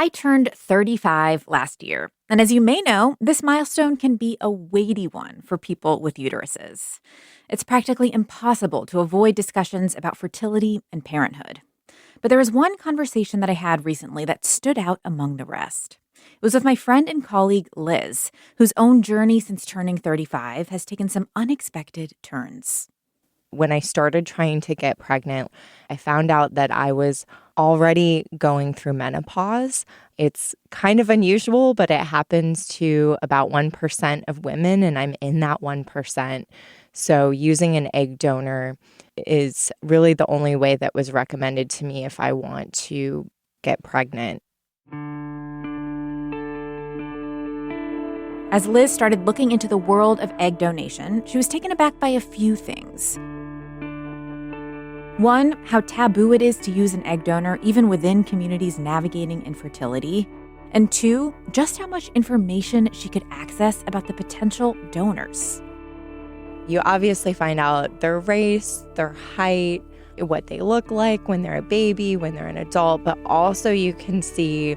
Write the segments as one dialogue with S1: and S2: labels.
S1: I turned 35 last year, and as you may know, this milestone can be a weighty one for people with uteruses. It's practically impossible to avoid discussions about fertility and parenthood. But there was one conversation that I had recently that stood out among the rest. It was with my friend and colleague Liz, whose own journey since turning 35 has taken some unexpected turns.
S2: When I started trying to get pregnant, I found out that I was already going through menopause. It's kind of unusual, but it happens to about 1% of women, and I'm in that 1%. So using an egg donor is really the only way that was recommended to me if I want to get pregnant.
S1: As Liz started looking into the world of egg donation, she was taken aback by a few things. One, how taboo it is to use an egg donor even within communities navigating infertility. And two, just how much information she could access about the potential donors.
S2: You obviously find out their race, their height, what they look like when they're a baby, when they're an adult, but also you can see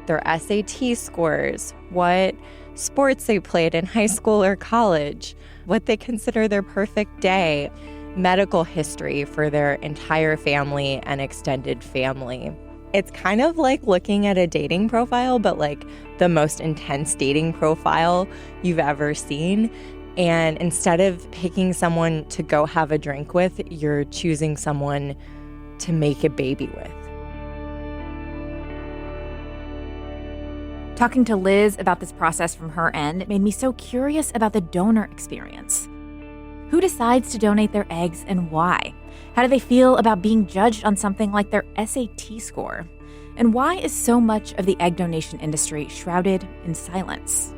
S2: their SAT scores, what sports they played in high school or college, what they consider their perfect day, medical history for their entire family and extended family. It's kind of like looking at a dating profile, but like the most intense dating profile you've ever seen. And instead of picking someone to go have a drink with, you're choosing someone to make a baby with.
S1: Talking to Liz about this process from her end made me so curious about the donor experience. Who decides to donate their eggs and why? How do they feel about being judged on something like their SAT score? And why is so much of the egg donation industry shrouded in silence?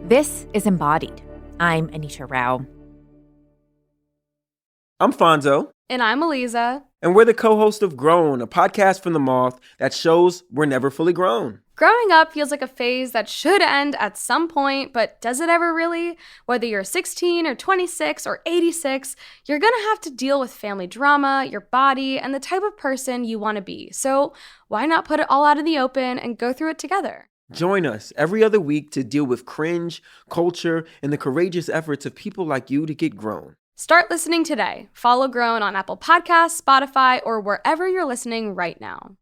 S1: This is Embodied. I'm Anisha Rao.
S3: I'm Fonzo.
S4: And I'm Aliza.
S3: And we're the co-host of Grown, a podcast from The Moth that shows we're never fully grown.
S4: Growing up feels like a phase that should end at some point, but does it ever really? Whether you're 16 or 26 or 86, you're gonna have to deal with family drama, your body, and the type of person you want to be. So why not put it all out in the open and go through it together?
S3: Join us every other week to deal with cringe, culture, and the courageous efforts of people like you to get grown.
S4: Start listening today. Follow Grown on Apple Podcasts, Spotify, or wherever you're listening right now.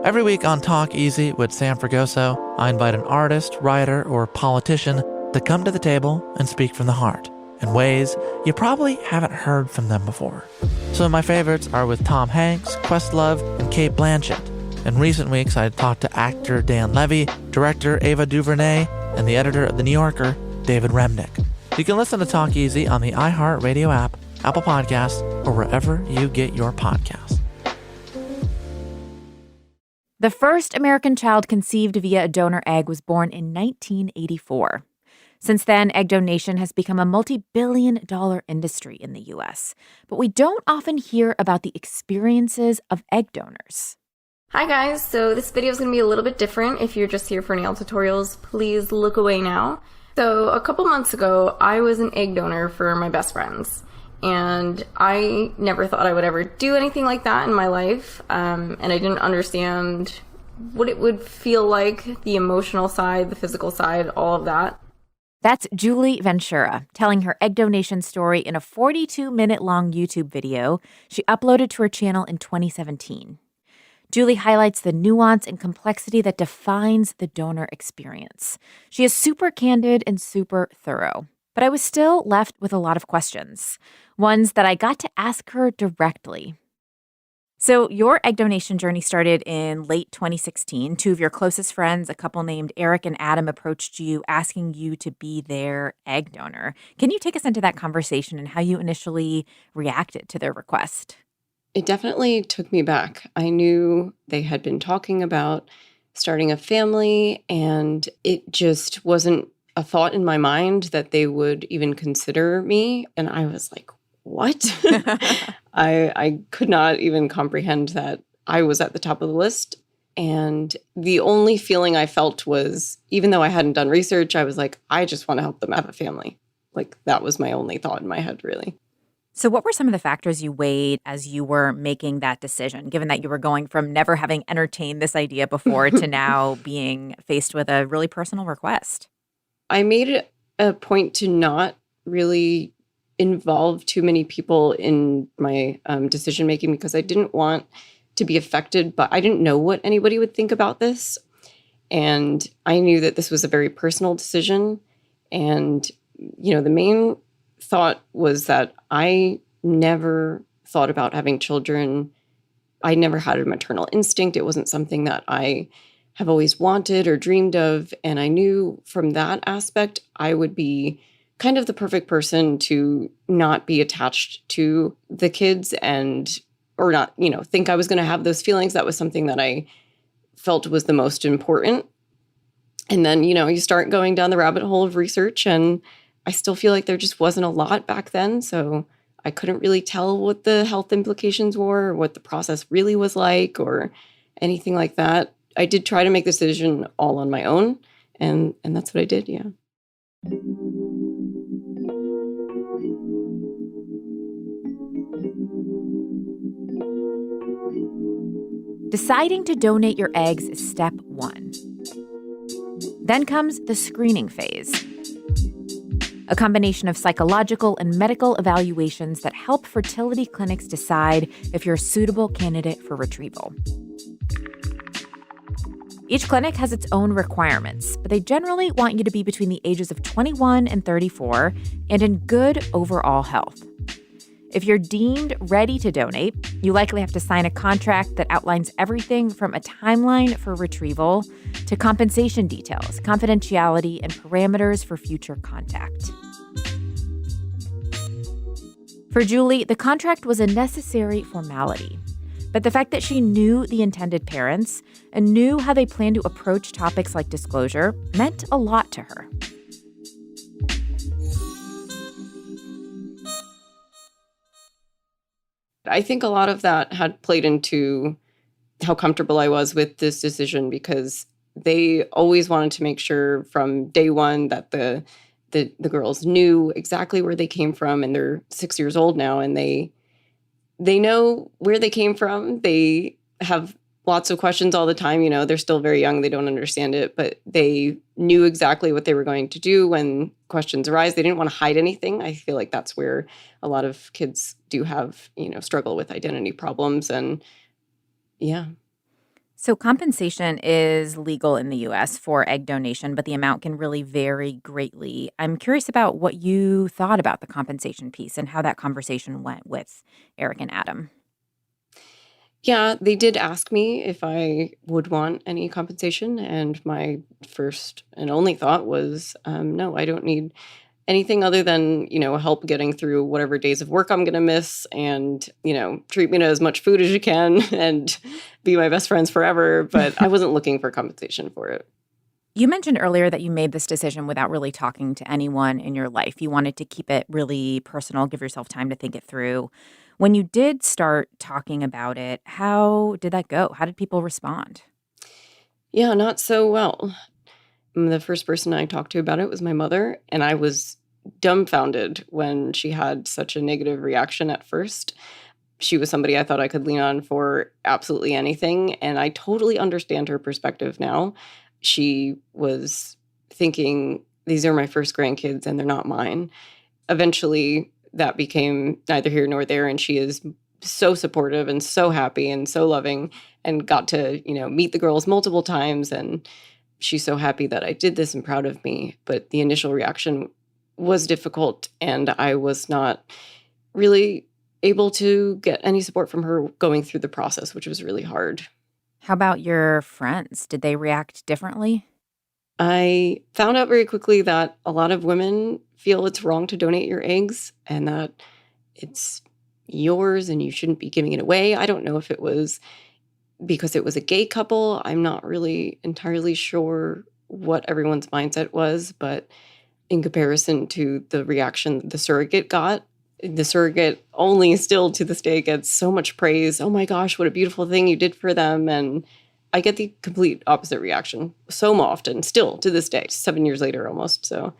S5: Every week on Talk Easy with Sam Fragoso, I invite an artist, writer, or politician to come to the table and speak from the heart in ways you probably haven't heard from them before. Some of my favorites are with Tom Hanks, Questlove, and Cate Blanchett. In recent weeks, I talked to actor Dan Levy, director Ava DuVernay, and the editor of The New Yorker, David Remnick. You can listen to Talk Easy on the iHeartRadio app, Apple Podcasts, or wherever you get your podcasts.
S1: The first American child conceived via a donor egg was born in 1984. Since then, egg donation has become a multi-billion-dollar industry in the U.S., but we don't often hear about the experiences of egg donors.
S6: Hi guys, so this video is going to be a little bit different. If you're just here for nail tutorials, please look away now. So a couple months ago, I was an egg donor for my best friends. And I never thought I would ever do anything like that in my life. And I didn't understand what it would feel like, the emotional side, the physical side, all of that.
S1: That's Julie Ventura telling her egg donation story in a 42-minute-long YouTube video she uploaded to her channel in 2017. Julie highlights the nuance and complexity that defines the donor experience. She is super candid and super thorough. But I was still left with a lot of questions, ones that I got to ask her directly. So your egg donation journey started in late 2016. Two of your closest friends, a couple named Eric and Adam, approached you asking you to be their egg donor. Can you take us into that conversation and how you initially reacted to their request?
S7: It definitely took me back. I knew they had been talking about starting a family, and it just wasn't a thought in my mind that they would even consider me. And I was like, what? I could not even comprehend that I was at the top of the list. And the only feeling I felt was, even though I hadn't done research, I was like, I just want to help them have a family. Like, that was my only thought in my head, really.
S1: So, what were some of the factors you weighed as you were making that decision, given that you were going from never having entertained this idea before to now being faced with a really personal request?
S7: I made it a point to not really involve too many people in my decision making because I didn't want to be affected, but I didn't know what anybody would think about this. And I knew that this was a very personal decision. And, the main thought was that I never thought about having children. I never had a maternal instinct. It wasn't something that I have always wanted or dreamed of. And I knew from that aspect, I would be kind of the perfect person to not be attached to the kids or not, think I was going to have those feelings. That was something that I felt was the most important. And then, you start going down the rabbit hole of research, and I still feel like there just wasn't a lot back then. So I couldn't really tell what the health implications were, or what the process really was like, or anything like that. I did try to make the decision all on my own, and that's what I did, yeah.
S1: Deciding to donate your eggs is step one. Then comes the screening phase, a combination of psychological and medical evaluations that help fertility clinics decide if you're a suitable candidate for retrieval. Each clinic has its own requirements, but they generally want you to be between the ages of 21 and 34 and in good overall health. If you're deemed ready to donate, you likely have to sign a contract that outlines everything from a timeline for retrieval to compensation details, confidentiality, and parameters for future contact. For Julie, the contract was a necessary formality. But the fact that she knew the intended parents and knew how they planned to approach topics like disclosure meant a lot to her.
S7: I think a lot of that had played into how comfortable I was with this decision, because they always wanted to make sure from day one that the girls knew exactly where they came from, and they're 6 years old now, and they know where they came from. They have lots of questions all the time. They're still very young. They don't understand it, but they knew exactly what they were going to do when questions arise. They didn't want to hide anything. I feel like that's where a lot of kids do have, struggle with identity problems. And yeah.
S1: So compensation is legal in the U.S. for egg donation, but the amount can really vary greatly. I'm curious about what you thought about the compensation piece and how that conversation went with Eric and Adam.
S7: Yeah, they did ask me if I would want any compensation, and my first and only thought was, no, I don't need anything other than, help getting through whatever days of work I'm going to miss, and, treat me to as much food as you can and be my best friends forever. But I wasn't looking for compensation for it.
S1: You mentioned earlier that you made this decision without really talking to anyone in your life. You wanted to keep it really personal, give yourself time to think it through. When you did start talking about it, how did that go? How did people respond?
S7: Yeah, not so well. The first person I talked to about it was my mother, and I was dumbfounded when she had such a negative reaction at first. She was somebody I thought I could lean on for absolutely anything, and I totally understand her perspective now. She was thinking, these are my first grandkids and they're not mine. Eventually, that became neither here nor there, and she is so supportive and so happy and so loving, and got to, meet the girls multiple times, and she's so happy that I did this and proud of me. But the initial reaction was difficult, and I was not really able to get any support from her going through the process, which was really hard.
S1: How about your friends? Did they react differently?
S7: I found out very quickly that a lot of women feel it's wrong to donate your eggs and that it's yours and you shouldn't be giving it away. I don't know if it was because it was a gay couple. I'm not really entirely sure what everyone's mindset was, but in comparison to the reaction the surrogate got, the surrogate only still to this day gets so much praise. Oh my gosh, what a beautiful thing you did for them. And I get the complete opposite reaction so often, still to this day, 7 years later almost. So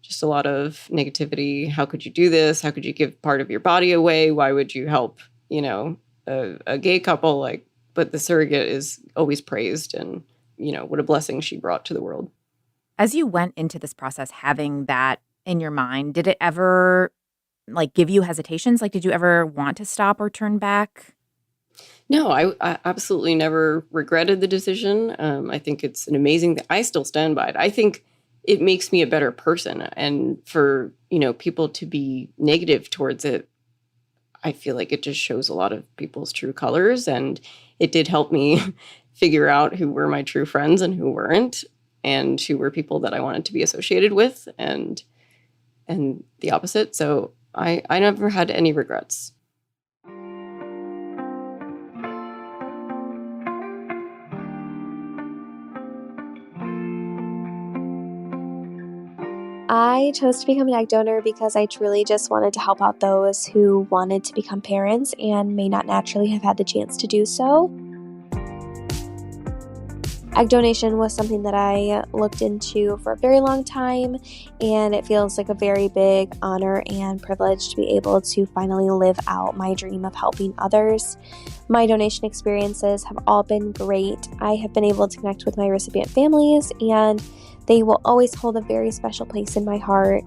S7: just a lot of negativity. How could you do this? How could you give part of your body away? Why would you help, a gay couple? But the surrogate is always praised, and, what a blessing she brought to the world.
S1: As you went into this process having that in your mind, did it ever give you hesitations? Did you ever want to stop or turn back?
S7: No, I absolutely never regretted the decision. I think it's an amazing thing. I still stand by it. I think it makes me a better person. And for, people to be negative towards it, I feel like it just shows a lot of people's true colors. And it did help me figure out who were my true friends and who weren't, and who were people that I wanted to be associated with, and the opposite. So I never had any regrets.
S8: I chose to become an egg donor because I truly just wanted to help out those who wanted to become parents and may not naturally have had the chance to do so. Egg donation was something that I looked into for a very long time, and it feels like a very big honor and privilege to be able to finally live out my dream of helping others. My donation experiences have all been great. I have been able to connect with my recipient families, and they will always hold a very special place in my heart.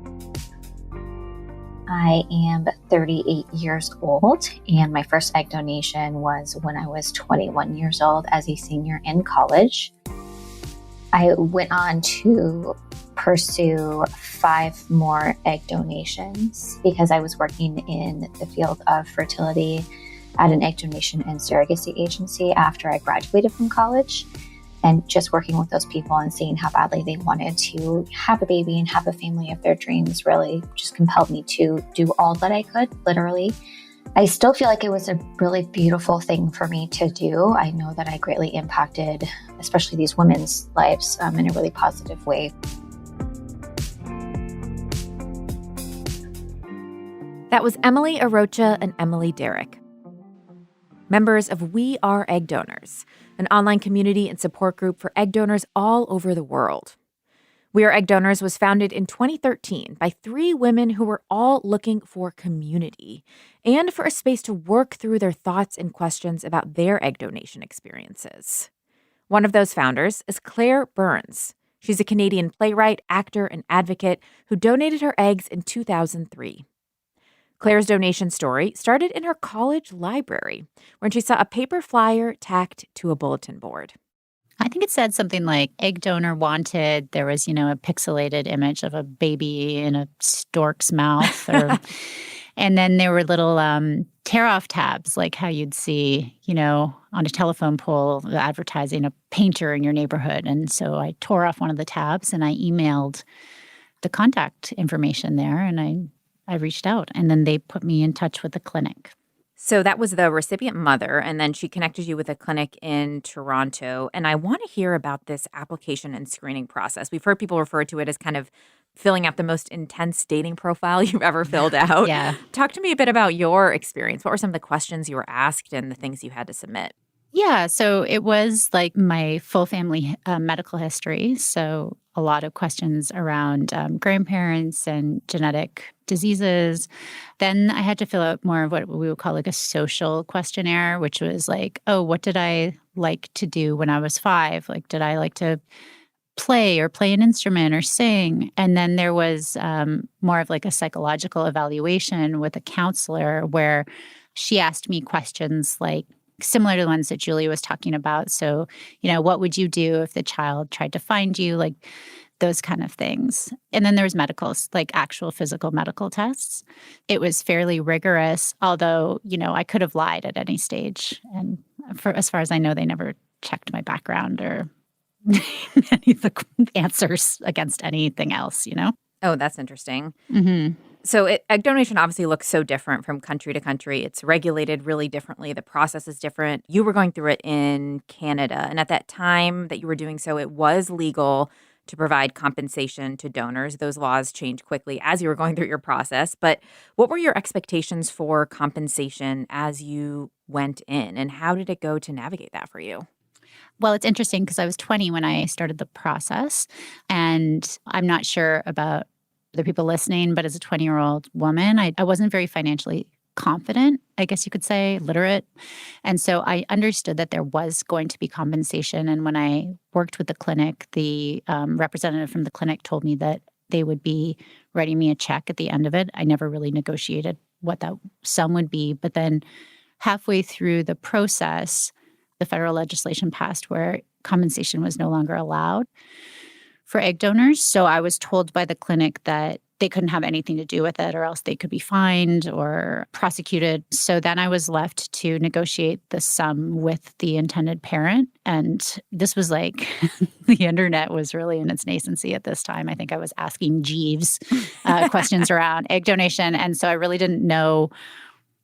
S9: I am 38 years old, and my first egg donation was when I was 21 years old as a senior in college. I went on to pursue 5 more egg donations because I was working in the field of fertility at an egg donation and surrogacy agency after I graduated from college. And just working with those people and seeing how badly they wanted to have a baby and have a family of their dreams really just compelled me to do all that I could, literally. I still feel like it was a really beautiful thing for me to do. I know that I greatly impacted, especially these women's lives, in a really positive way.
S1: That was Emily Arocha and Emily Derrick, members of We Are Egg Donors, an online community and support group for egg donors all over the world. We Are Egg Donors was founded in 2013 by 3 women who were all looking for community and for a space to work through their thoughts and questions about their egg donation experiences. One of those founders is Claire Burns. She's a Canadian playwright, actor, and advocate who donated her eggs in 2003. Claire's donation story started in her college library, when she saw a paper flyer tacked to a bulletin board.
S10: I think it said something like egg donor wanted. There was, a pixelated image of a baby in a stork's mouth. And then there were little tear-off tabs, like how you'd see, on a telephone pole advertising a painter in your neighborhood. And so I tore off one of the tabs and I emailed the contact information there, and I reached out, and then they put me in touch with the clinic.
S1: So that was the recipient mother, and then she connected you with a clinic in Toronto. And I want to hear about this application and screening process. We've heard people refer to it as kind of filling out the most intense dating profile you've ever filled out.
S10: Yeah.
S1: Talk to me a bit about your experience. What were some of the questions you were asked and the things you had to submit?
S10: Yeah, so it was like my full family medical history. So a lot of questions around grandparents and genetic diseases. Then I had to fill out more of what we would call like a social questionnaire, which was like, oh, what did I like to do when I was 5? Like, did I like to play an instrument or sing? And then there was more of like a psychological evaluation with a counselor where she asked me questions like, similar to the ones that Julie was talking about. So, what would you do if the child tried to find you? Like those kind of things. And then there was medicals, like actual physical medical tests. It was fairly rigorous, although, I could have lied at any stage. And as far as I know, they never checked my background or any of the answers against anything else,
S1: Oh, that's interesting.
S10: Mm-hmm.
S1: So egg donation obviously looks so different from country to country. It's regulated really differently. The process is different. You were going through it in Canada. And at that time that you were doing so, it was legal to provide compensation to donors. Those laws changed quickly as you were going through your process. But what were your expectations for compensation as you went in? And how did it go to navigate that for you?
S10: Well, it's interesting because I was 20 when I started the process. And I'm not sure about other people listening, but as a 20-year-old woman, I wasn't very financially confident, I guess you could say, literate. And so I understood that there was going to be compensation. And when I worked with the clinic, the representative from the clinic told me that they would be writing me a check at the end of it. I never really negotiated what that sum would be. But then halfway through the process, the federal legislation passed where compensation was no longer allowed for egg donors. So I was told by the clinic that they couldn't have anything to do with it or else they could be fined or prosecuted. So then I was left to negotiate the sum with the intended parent. And this was like, the internet was really in its nascency at this time. I think I was asking Jeeves questions around egg donation. And so I really didn't know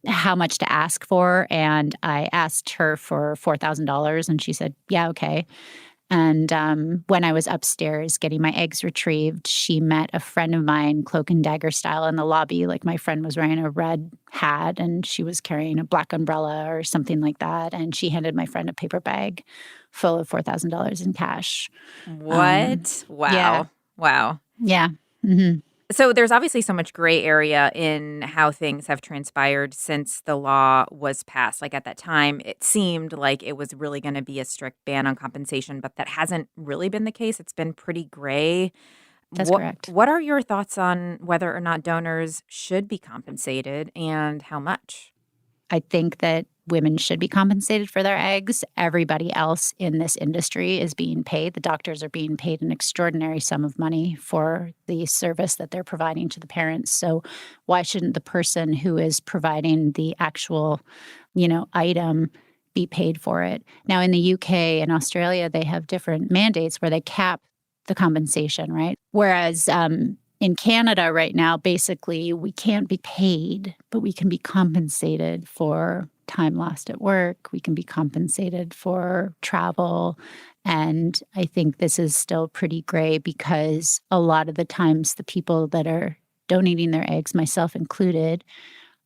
S10: how much to ask for. And I asked her for $4,000 and she said, yeah, okay. And when I was upstairs getting my eggs retrieved, she met a friend of mine, cloak and dagger style, in the lobby. Like my friend was wearing a red hat and she was carrying a black umbrella or something like that. And she handed my friend a paper bag full of $4,000 in cash.
S1: What? Wow.
S10: Yeah.
S1: Wow.
S10: Yeah. Mm-hmm.
S1: So there's obviously so much gray area in how things have transpired since the law was passed. Like at that time, it seemed like it was really going to be a strict ban on compensation, but that hasn't really been the case. It's been pretty gray.
S10: That's correct.
S1: What are your thoughts on whether or not donors should be compensated and how much?
S10: I think that women should be compensated for their eggs. Everybody else in this industry is being paid. The doctors are being paid an extraordinary sum of money for the service that they're providing to the parents. So why shouldn't the person who is providing the actual, item be paid for it? Now, in the UK and Australia, they have different mandates where they cap the compensation, right? Whereas in Canada right now, basically, we can't be paid, but we can be compensated for time lost at work. We can be compensated for travel. And I think this is still pretty gray because a lot of the times the people that are donating their eggs, myself included,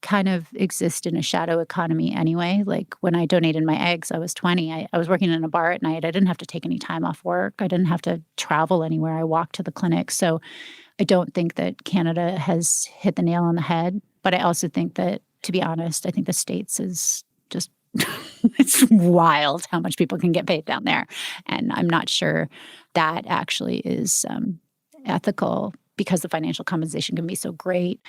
S10: kind of exist in a shadow economy anyway. Like when I donated my eggs, I was 20. I was working in a bar at night. I didn't have to take any time off work. I didn't have to travel anywhere. I walked to the clinic. So I don't think that Canada has hit the nail on the head. But I also think that, to be honest, I think the States is just, it's wild how much people can get paid down there. And I'm not sure that actually is ethical because the financial compensation can be so great.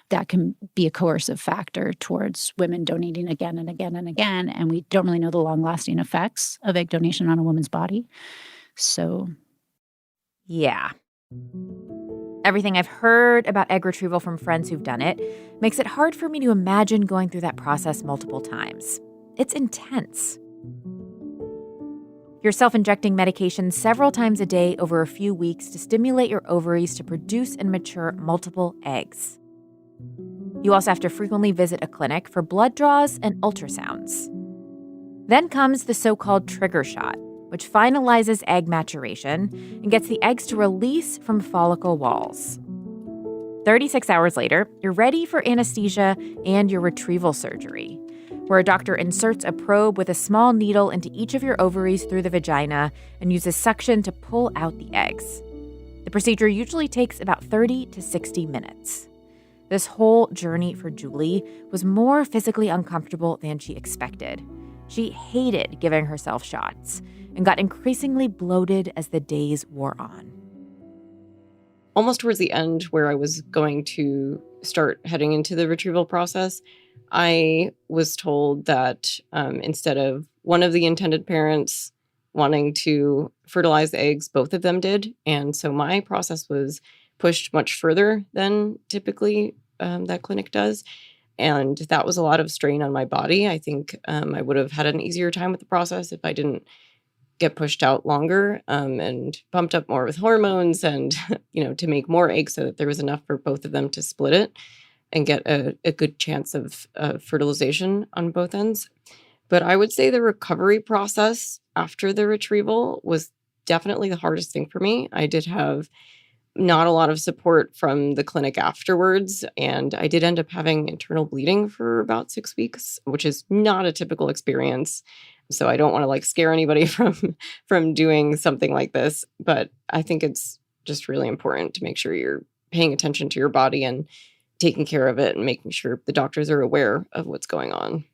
S10: That can be a coercive factor towards women donating again and again and again. And we don't really know the long-lasting effects of egg donation on a woman's body. So,
S1: yeah. Everything I've heard about egg retrieval from friends who've done it makes it hard for me to imagine going through that process multiple times. It's intense. You're self-injecting medication several times a day over a few weeks to stimulate your ovaries to produce and mature multiple eggs. You also have to frequently visit a clinic for blood draws and ultrasounds. Then comes the so-called trigger shot, which finalizes egg maturation and gets the eggs to release from follicle walls. 36 hours later, you're ready for anesthesia and your retrieval surgery, where a doctor inserts a probe with a small needle into each of your ovaries through the vagina and uses suction to pull out the eggs. The procedure usually takes about 30 to 60 minutes. This whole journey for Julie was more physically uncomfortable than she expected. She hated giving herself shots and got increasingly bloated as the days wore on.
S7: Almost towards the end, where I was going to start heading into the retrieval process, I was told that instead of one of the intended parents wanting to fertilize the eggs, both of them did. And so my process was pushed much further than typically that clinic does. And that was a lot of strain on my body. I think I would have had an easier time with the process if I didn't get pushed out longer and pumped up more with hormones and, to make more eggs so that there was enough for both of them to split it and get a good chance of fertilization on both ends. But I would say the recovery process after the retrieval was definitely the hardest thing for me. I did have not a lot of support from the clinic afterwards, and I did end up having internal bleeding for about 6 weeks, which is not a typical experience. So I don't want to scare anybody from doing something like this, but I think it's just really important to make sure you're paying attention to your body and taking care of it and making sure the doctors are aware of what's going on.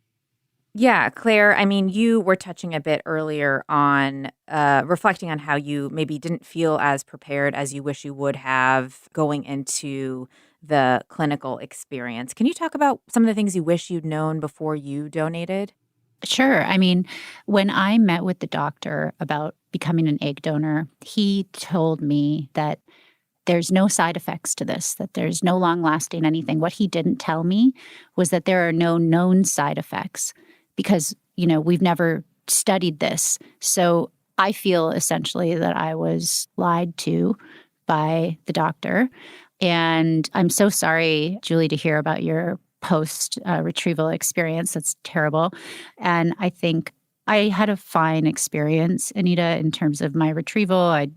S1: Yeah, Claire, I mean, you were touching a bit earlier on reflecting on how you maybe didn't feel as prepared as you wish you would have going into the clinical experience. Can you talk about some of the things you wish you'd known before you donated?
S10: Sure. I mean, when I met with the doctor about becoming an egg donor, he told me that there's no side effects to this, that there's no long lasting anything. What he didn't tell me was that there are no known side effects because, we've never studied this. So I feel essentially that I was lied to by the doctor. And I'm so sorry, Julie, to hear about your post retrieval experience. That's terrible. And I think I had a fine experience, Anita, in terms of my retrieval. I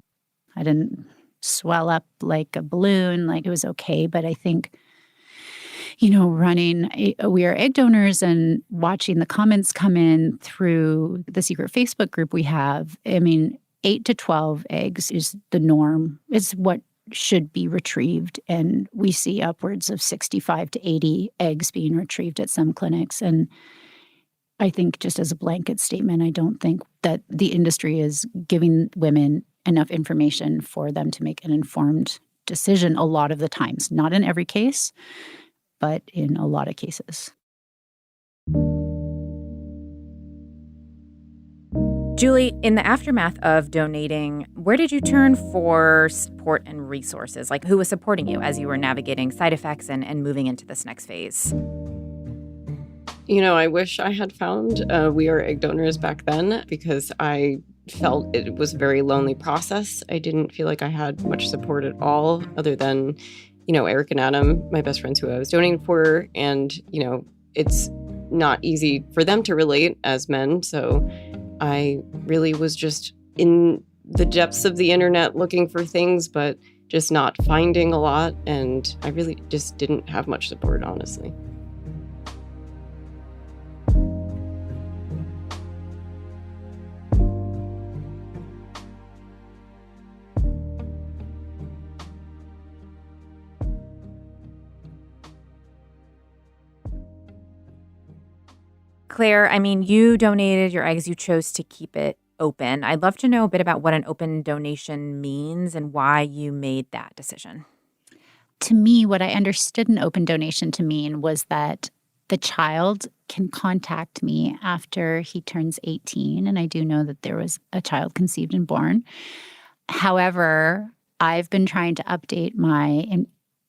S10: didn't swell up like a balloon, like it was okay. But I think, we are egg donors and watching the comments come in through the secret Facebook group we have. I mean, 8 to 12 eggs is the norm. It's what should be retrieved. And we see upwards of 65 to 80 eggs being retrieved at some clinics. And I think just as a blanket statement, I don't think that the industry is giving women enough information for them to make an informed decision a lot of the times. Not in every case, but in a lot of cases.
S1: Julie, in the aftermath of donating, where did you turn for support and resources? Like, who was supporting you as you were navigating side effects and moving into this next phase?
S7: I wish I had found We Are Egg Donors back then because I felt it was a very lonely process. I didn't feel like I had much support at all other than, Eric and Adam, my best friends who I was donating for. And, it's not easy for them to relate as men. So I really was just in the depths of the internet looking for things, but just not finding a lot. And I really just didn't have much support, honestly.
S1: Claire, I mean, you donated your eggs. You chose to keep it open. I'd love to know a bit about what an open donation means and why you made that decision.
S10: To me, what I understood an open donation to mean was that the child can contact me after he turns 18. And I do know that there was a child conceived and born. However, I've been trying to update my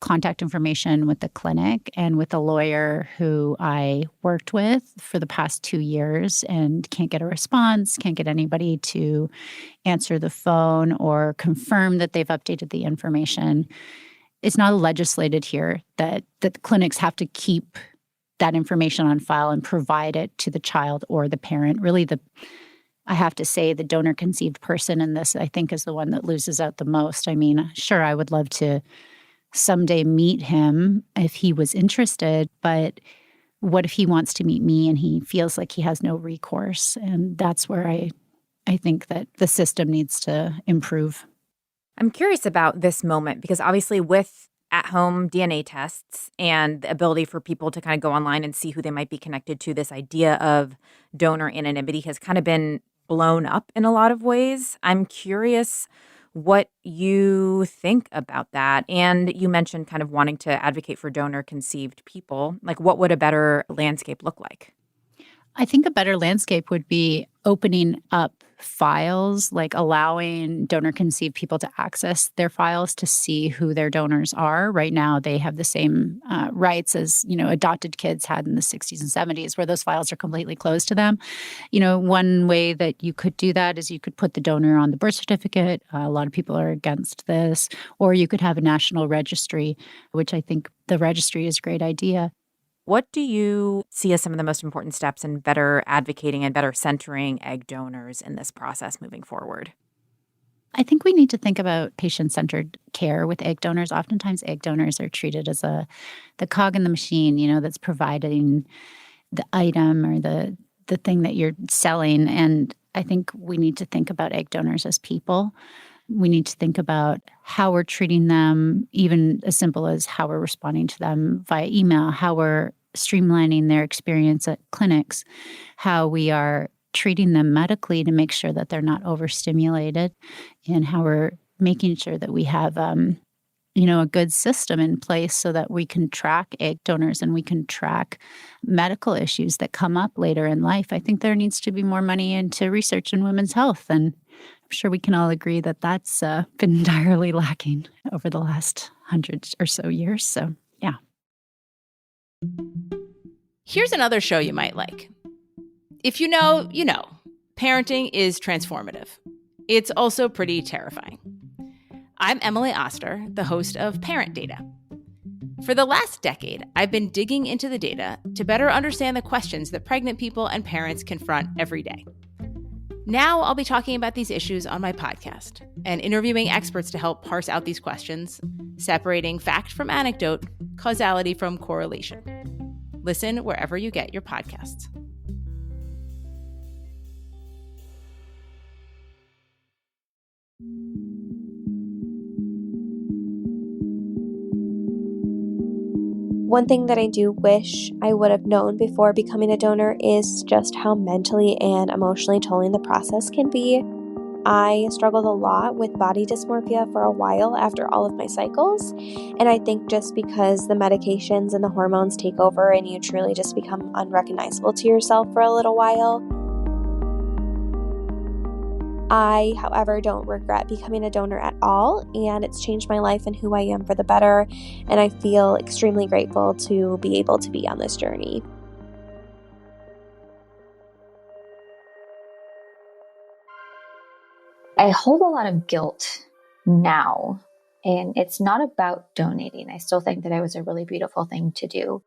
S10: contact information with the clinic and with a lawyer who I worked with for the past 2 years and can't get a response, can't get anybody to answer the phone or confirm that they've updated the information. It's not legislated here that the clinics have to keep that information on file and provide it to the child or the parent. Really, I have to say the donor-conceived person in this, I think, is the one that loses out the most. I mean, sure, I would love to someday meet him if he was interested, but what if he wants to meet me and he feels like he has no recourse? And that's where I think that the system needs to improve.
S1: I'm curious about this moment because obviously with at-home DNA tests and the ability for people to kind of go online and see who they might be connected to, this idea of donor anonymity has kind of been blown up in a lot of ways. I'm curious what you think about that. And you mentioned kind of wanting to advocate for donor-conceived people. Like, what would a better landscape look like?
S10: I think a better landscape would be opening up files, like allowing donor-conceived people to access their files to see who their donors are. Right now, they have the same rights as, adopted kids had in the 60s and 70s, where those files are completely closed to them. One way that you could do that is you could put the donor on the birth certificate. A lot of people are against this. Or you could have a national registry, which I think the registry is a great idea.
S1: What do you see as some of the most important steps in better advocating and better centering egg donors in this process moving forward?
S10: I think we need to think about patient-centered care with egg donors. Oftentimes, egg donors are treated as the cog in the machine, that's providing the item or the thing that you're selling. And I think we need to think about egg donors as people. We need to think about how we're treating them, even as simple as how we're responding to them via email, how we're streamlining their experience at clinics, how we are treating them medically to make sure that they're not overstimulated, and how we're making sure that we have a good system in place so that we can track egg donors and we can track medical issues that come up later in life. I think there needs to be more money into research in women's health, and I'm sure we can all agree that that's been entirely lacking over the last 100 or so years. So, yeah.
S11: Here's another show you might like. If you know, you know. Parenting is transformative. It's also pretty terrifying. I'm Emily Oster, the host of Parent Data. For the last decade, I've been digging into the data to better understand the questions that pregnant people and parents confront every day. Now I'll be talking about these issues on my podcast and interviewing experts to help parse out these questions, separating fact from anecdote, causality from correlation. Listen wherever you get your podcasts.
S8: One thing that I do wish I would have known before becoming a donor is just how mentally and emotionally tolling the process can be. I struggled a lot with body dysmorphia for a while after all of my cycles, and I think just because the medications and the hormones take over and you truly just become unrecognizable to yourself for a little while. I, however, don't regret becoming a donor at all, and it's changed my life and who I am for the better, and I feel extremely grateful to be able to be on this journey.
S9: I hold a lot of guilt now, and it's not about donating. I still think that it was a really beautiful thing to do.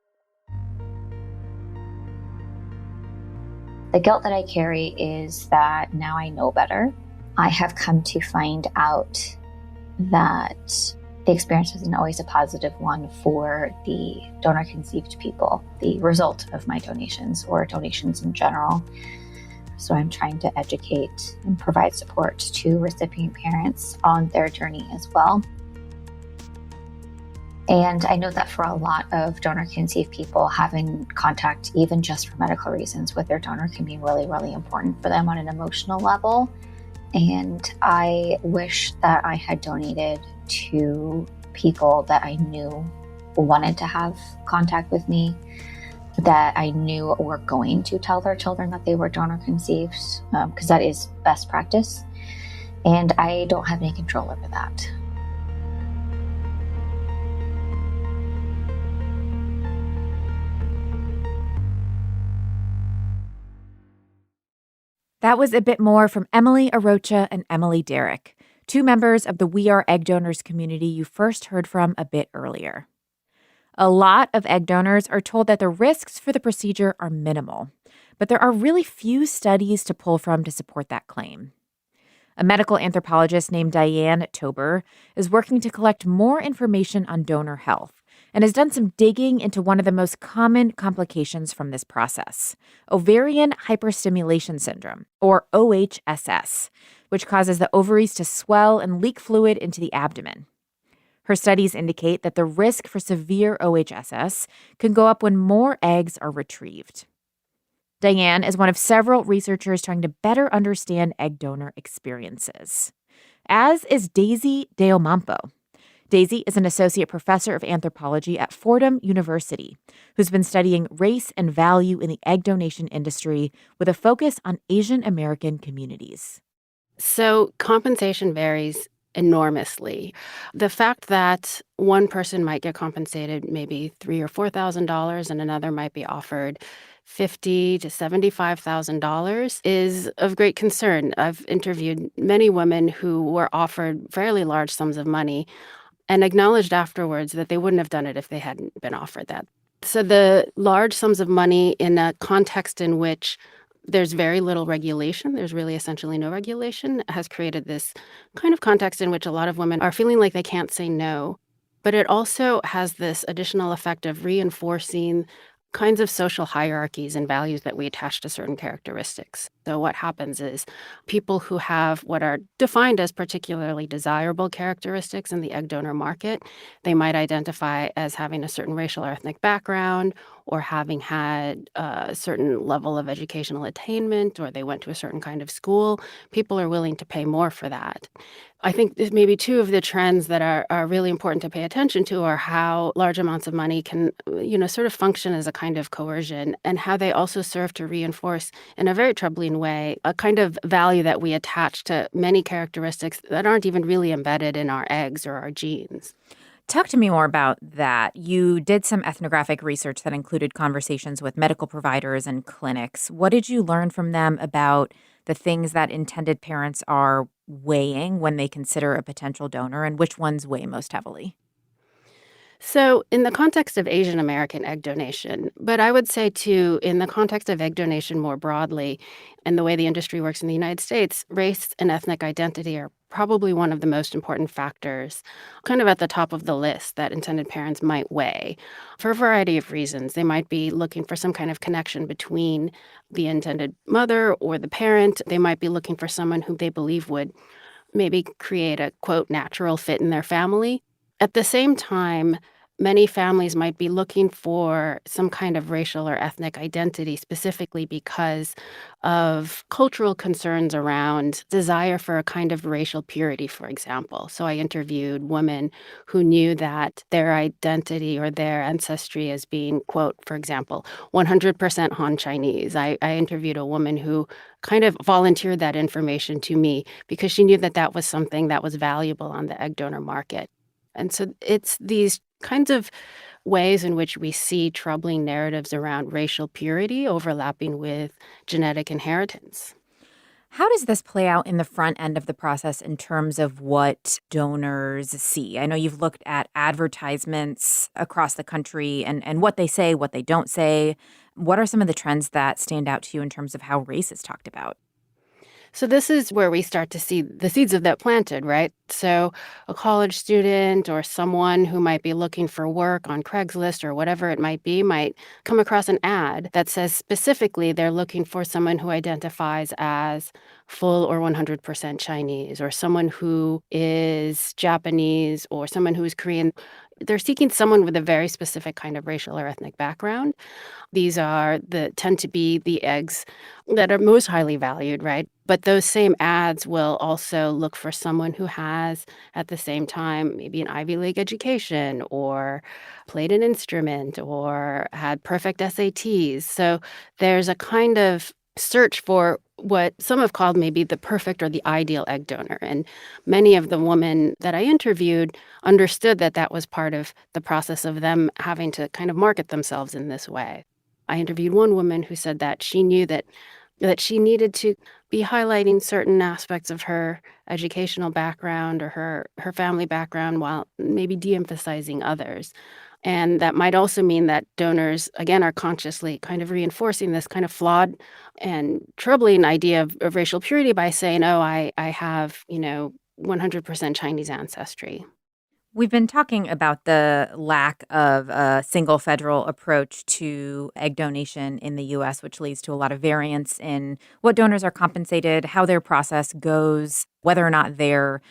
S9: The guilt that I carry is that now I know better. I have come to find out that the experience isn't always a positive one for the donor-conceived people, the result of my donations or donations in general. So I'm trying to educate and provide support to recipient parents on their journey as well. And I know that for a lot of donor-conceived people, having contact, even just for medical reasons, with their donor can be really, really important for them on an emotional level. And I wish that I had donated to people that I knew wanted to have contact with me, that I knew were going to tell their children that they were donor-conceived, because that is best practice. And I don't have any control over that.
S1: That was a bit more from Emily Arocha and Emily Derrick, two members of the We Are Egg Donors community you first heard from a bit earlier. A lot of egg donors are told that the risks for the procedure are minimal, but there are really few studies to pull from to support that claim. A medical anthropologist named Diane Tober is working to collect more information on donor health and has done some digging into one of the most common complications from this process, ovarian hyperstimulation syndrome, or OHSS, which causes the ovaries to swell and leak fluid into the abdomen. Her studies indicate that the risk for severe OHSS can go up when more eggs are retrieved. Diane is one of several researchers trying to better understand egg donor experiences, as is Daisy Deomampo. Daisy is an associate professor of anthropology at Fordham University, who's been studying race and value in the egg donation industry with a focus on Asian American communities.
S12: So compensation varies enormously. The fact that one person might get compensated maybe $3,000 or $4,000 and another might be offered $50,000 to $75,000 is of great concern. I've interviewed many women who were offered fairly large sums of money and acknowledged afterwards that they wouldn't have done it if they hadn't been offered that. So the large sums of money in a context in which there's very little regulation, there's really essentially no regulation, has created this kind of context in which a lot of women are feeling like they can't say no. But it also has this additional effect of reinforcing kinds of social hierarchies and values that we attach to certain characteristics. So what happens is people who have what are defined as particularly desirable characteristics in the egg donor market, they might identify as having a certain racial or ethnic background or having had a certain level of educational attainment, or they went to a certain kind of school. People are willing to pay more for that. I think maybe two of the trends that are really important to pay attention to are how large amounts of money can, sort of function as a kind of coercion, and how they also serve to reinforce in a very troubling way a kind of value that we attach to many characteristics that aren't even really embedded in our eggs or our genes.
S1: Talk to me more about that. You did some ethnographic research that included conversations with medical providers and clinics. What did you learn from them about the things that intended parents are weighing when they consider a potential donor, and which ones weigh most heavily?
S12: So, in the context of Asian American egg donation, but I would say too, in the context of egg donation more broadly, and the way the industry works in the United States, race and ethnic identity are probably one of the most important factors, kind of at the top of the list that intended parents might weigh for a variety of reasons. They might be looking for some kind of connection between the intended mother or the parent. They might be looking for someone who they believe would maybe create a, quote, natural fit in their family. At the same time, many families might be looking for some kind of racial or ethnic identity specifically because of cultural concerns around desire for a kind of racial purity, for example. So I interviewed women who knew that their identity or their ancestry as being, quote, for example, 100% Han Chinese. I interviewed a woman who kind of volunteered that information to me because she knew that that was something that was valuable on the egg donor market. And so it's these kinds of ways in which we see troubling narratives around racial purity overlapping with genetic inheritance.
S1: How does this play out in the front end of the process in terms of what donors see? I know you've looked at advertisements across the country and what they say, what they don't say. What are some of the trends that stand out to you in terms of how race is talked about?
S12: So this is where we start to see the seeds of that planted, right? So a college student or someone who might be looking for work on Craigslist or whatever it might be might come across an ad that says specifically they're looking for someone who identifies as full or 100% Chinese, or someone who is Japanese, or someone who is Korean. They're seeking someone with a very specific kind of racial or ethnic background. These tend to be the eggs that are most highly valued, right? But those same ads will also look for someone who has, at the same time, maybe an Ivy League education or played an instrument or had perfect SATs. So there's a kind of search for what some have called maybe the perfect or the ideal egg donor. And many of the women that I interviewed understood that that was part of the process of them having to kind of market themselves in this way. I interviewed one woman who said that she knew that she needed to be highlighting certain aspects of her educational background or her family background while maybe de-emphasizing others. And that might also mean that donors, again, are consciously kind of reinforcing this kind of flawed and troubling idea of racial purity by saying, oh, I have, 100% Chinese ancestry.
S1: We've been talking about the lack of a single federal approach to egg donation in the U.S., which leads to a lot of variance in what donors are compensated, how their process goes, whether or not their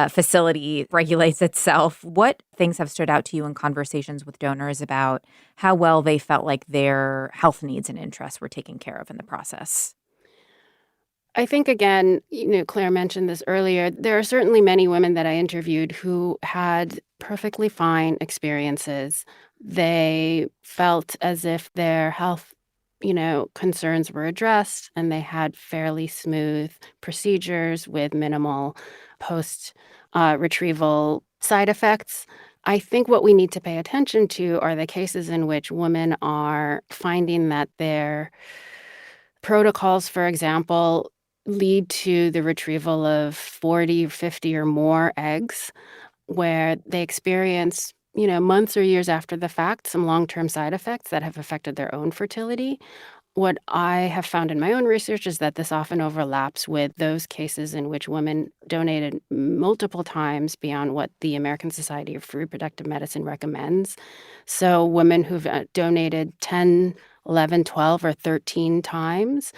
S1: facility regulates itself. What things have stood out to you in conversations with donors about how well they felt like their health needs and interests were taken care of in the process?
S12: I think, again, Claire mentioned this earlier, there are certainly many women that I interviewed who had perfectly fine experiences. They felt as if their health, concerns were addressed, and they had fairly smooth procedures with minimal post-retrieval side effects. I think what we need to pay attention to are the cases in which women are finding that their protocols, for example, lead to the retrieval of 40, 50 or more eggs, where they experience, months or years after the fact, some long-term side effects that have affected their own fertility. What I have found in my own research is that this often overlaps with those cases in which women donated multiple times beyond what the American Society of Reproductive Medicine recommends. So women who've donated 10, 11, 12, or 13 times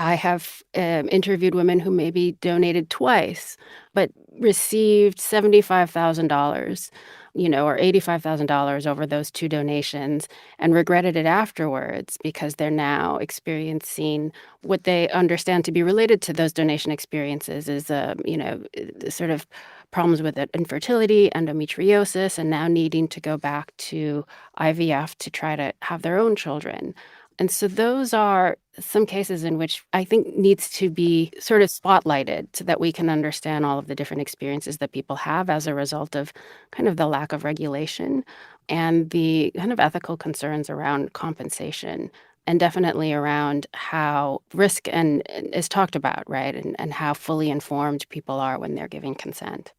S12: I have interviewed women who maybe donated twice, but received $75,000, or $85,000 over those two donations and regretted it afterwards because they're now experiencing what they understand to be related to those donation experiences is, sort of problems with infertility, endometriosis, and now needing to go back to IVF to try to have their own children. And so those are some cases in which I think needs to be sort of spotlighted so that we can understand all of the different experiences that people have as a result of kind of the lack of regulation and the kind of ethical concerns around compensation, and definitely around how risk and is talked about, right? And how fully informed people are when they're giving consent.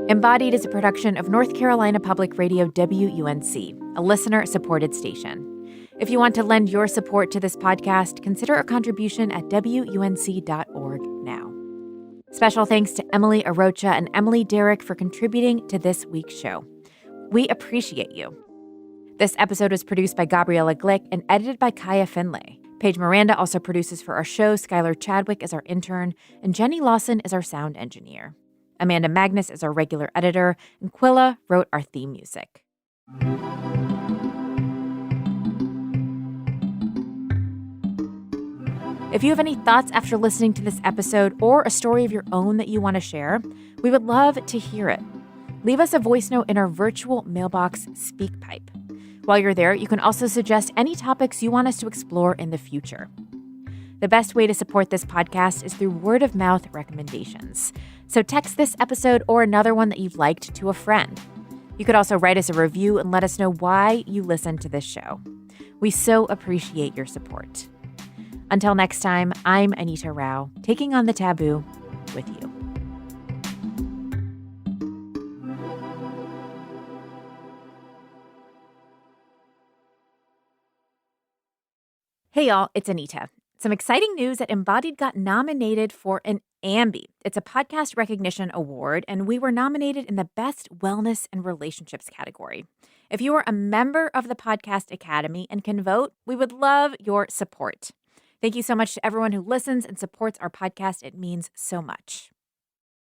S1: Embodied is a production of North Carolina Public Radio WUNC, a listener-supported station. If you want to lend your support to this podcast, consider a contribution at WUNC.org now. Special thanks to Emily Arocha and Emily Derrick for contributing to this week's show. We appreciate you. This episode was produced by Gabriella Glick and edited by Kaya Finlay. Paige Miranda also produces for our show. Skylar Chadwick is our intern, and Jenny Lawson is our sound engineer. Amanda Magnus is our regular editor, and Quilla wrote our theme music. If you have any thoughts after listening to this episode or a story of your own that you want to share, we would love to hear it. Leave us a voice note in our virtual mailbox SpeakPipe. While you're there, you can also suggest any topics you want us to explore in the future. The best way to support this podcast is through word-of-mouth recommendations. So text this episode or another one that you've liked to a friend. You could also write us a review and let us know why you listen to this show. We so appreciate your support. Until next time, I'm Anita Rao, taking on the taboo with you. Hey y'all, it's Anita. Some exciting news that Embodied got nominated for an AMBY. It's a podcast recognition award, and we were nominated in the Best Wellness and Relationships category. If you are a member of the Podcast Academy and can vote, we would love your support. Thank you so much to everyone who listens and supports our podcast. It means so much.